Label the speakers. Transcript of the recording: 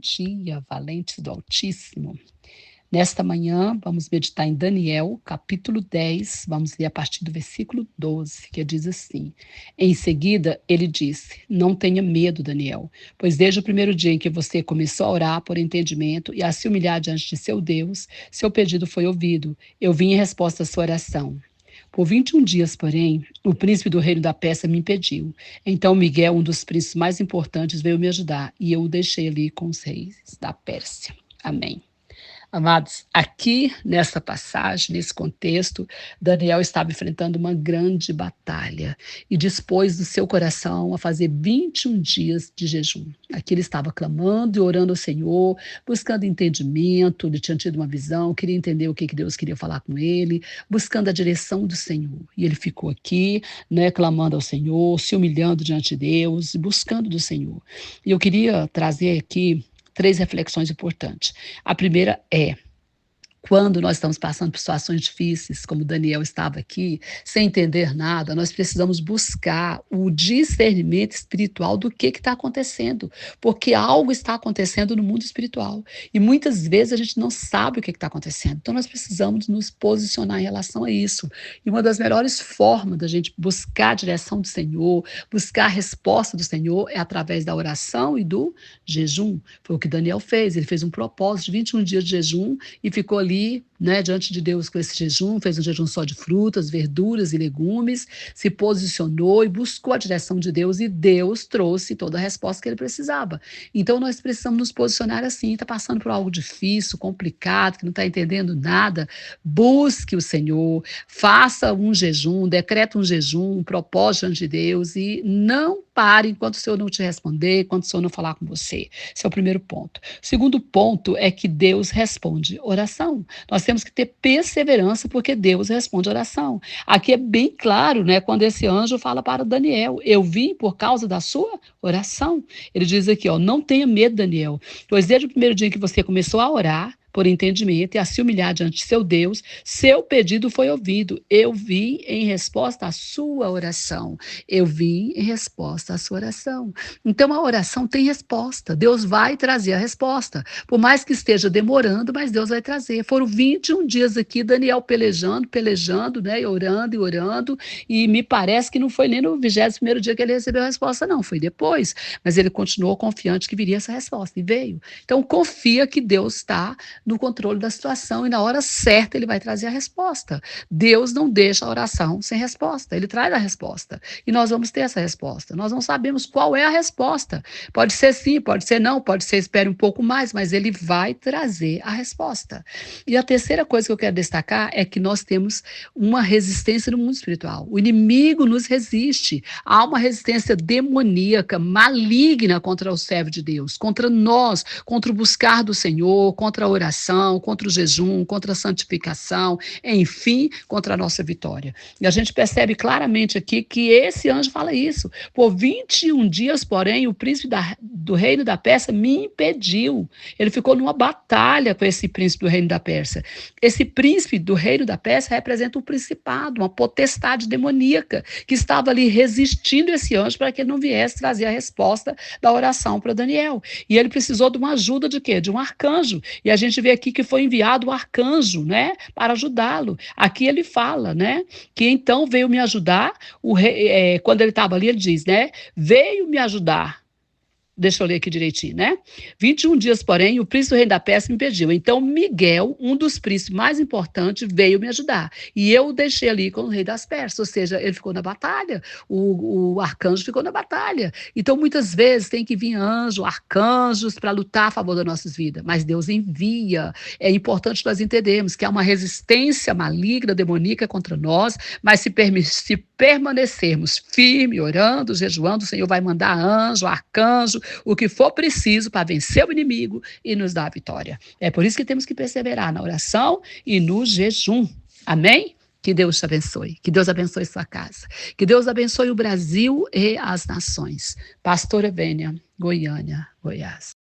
Speaker 1: dia, valentes do Altíssimo. Nesta manhã, vamos meditar em Daniel, capítulo 10, vamos ler a partir do versículo 12, que diz assim: Em seguida, ele disse: Não tenha medo, Daniel, pois desde o primeiro dia em que você começou a orar por entendimento e a se humilhar diante de seu Deus, seu pedido foi ouvido. Eu vim em resposta à sua oração. Por 21 dias, porém, o príncipe do reino da Pérsia me impediu. Então Miguel, um dos príncipes mais importantes, veio me ajudar, e eu o deixei ali com os reis da Pérsia. Amém. Amados, aqui nessa passagem, nesse contexto, Daniel estava enfrentando uma grande batalha e dispôs do seu coração a fazer 21 dias de jejum. Aqui ele estava clamando e orando ao Senhor, buscando entendimento, ele tinha tido uma visão, queria entender o que Deus queria falar com ele, buscando a direção do Senhor. E ele ficou aqui, clamando ao Senhor, se humilhando diante de Deus, buscando do Senhor. E eu queria trazer aqui 3 reflexões importantes. A primeira é: quando nós estamos passando por situações difíceis, como Daniel estava aqui, sem entender nada, nós precisamos buscar o discernimento espiritual do que está acontecendo, porque algo está acontecendo no mundo espiritual. E muitas vezes a gente não sabe o que está acontecendo. Então nós precisamos nos posicionar em relação a isso. E uma das melhores formas da gente buscar a direção do Senhor, buscar a resposta do Senhor, é através da oração e do jejum. Foi o que Daniel fez. Ele fez um propósito de 21 dias de jejum e ficou ali, diante de Deus com esse jejum, fez um jejum só de frutas, verduras e legumes, se posicionou e buscou a direção de Deus, e Deus trouxe toda a resposta que ele precisava. Então nós precisamos nos posicionar assim. Está passando por algo difícil, complicado, que não está entendendo nada, busque o Senhor, faça um jejum, decreta um jejum, um propósito diante de Deus, e não pare enquanto o Senhor não te responder, enquanto o Senhor não falar com você. Esse é o primeiro ponto. O segundo ponto é que Deus responde oração. Nós temos que ter perseverança, porque Deus responde oração. Aqui é bem claro, quando esse anjo fala para Daniel: eu vim por causa da sua oração. Ele diz aqui, não tenha medo, Daniel, pois desde o primeiro dia em que você começou a orar por entendimento e a se humilhar diante de seu Deus, seu pedido foi ouvido. Eu vim em resposta à sua oração. Eu vim em resposta à sua oração. Então a oração tem resposta. Deus vai trazer a resposta. Por mais que esteja demorando, mas Deus vai trazer. Foram 21 dias aqui, Daniel pelejando, e orando, e me parece que não foi nem no 21º dia que ele recebeu a resposta, não. Foi depois. Mas ele continuou confiante que viria essa resposta, e veio. Então confia que Deus está no controle da situação, e na hora certa ele vai trazer a resposta. Deus não deixa a oração sem resposta, ele traz a resposta, e nós vamos ter essa resposta. Nós não sabemos qual é a resposta, pode ser sim, pode ser não, pode ser espere um pouco mais, mas ele vai trazer a resposta. E a terceira coisa que eu quero destacar é que nós temos uma resistência no mundo espiritual. O inimigo nos resiste, há uma resistência demoníaca, maligna contra o servo de Deus, contra nós, contra o buscar do Senhor, contra a oração, contra o jejum, contra a santificação, enfim, contra a nossa vitória. E a gente percebe claramente aqui que esse anjo fala isso. Por 21 dias, porém, o príncipe do reino da Pérsia me impediu. Ele ficou numa batalha com esse príncipe do reino da Pérsia. Esse príncipe do reino da Pérsia representa um principado, uma potestade demoníaca, que estava ali resistindo esse anjo para que ele não viesse trazer a resposta da oração para Daniel. E ele precisou de uma ajuda de quê? De um arcanjo. E a gente vê aqui que foi enviado o arcanjo, para ajudá-lo. Aqui ele fala, que então veio me ajudar. Quando ele estava ali, ele diz, veio me ajudar. Deixa eu ler aqui direitinho, 21 dias, porém, o príncipe do reino da Pérsia me impediu. Então Miguel, um dos príncipes mais importantes, veio me ajudar. E eu o deixei ali com o rei das Persas. Ou seja, ele ficou na batalha. O arcanjo ficou na batalha. Então, muitas vezes, tem que vir arcanjos, para lutar a favor das nossas vidas. Mas Deus envia. É importante nós entendermos que há uma resistência maligna, demoníaca contra nós, mas se permanecermos firmes, orando, jejuando, o Senhor vai mandar anjo, arcanjo, o que for preciso para vencer o inimigo e nos dar a vitória. É por isso que temos que perseverar na oração e no jejum. Amém? Que Deus te abençoe. Que Deus abençoe sua casa. Que Deus abençoe o Brasil e as nações. Pastora Vênia, Goiânia, Goiás.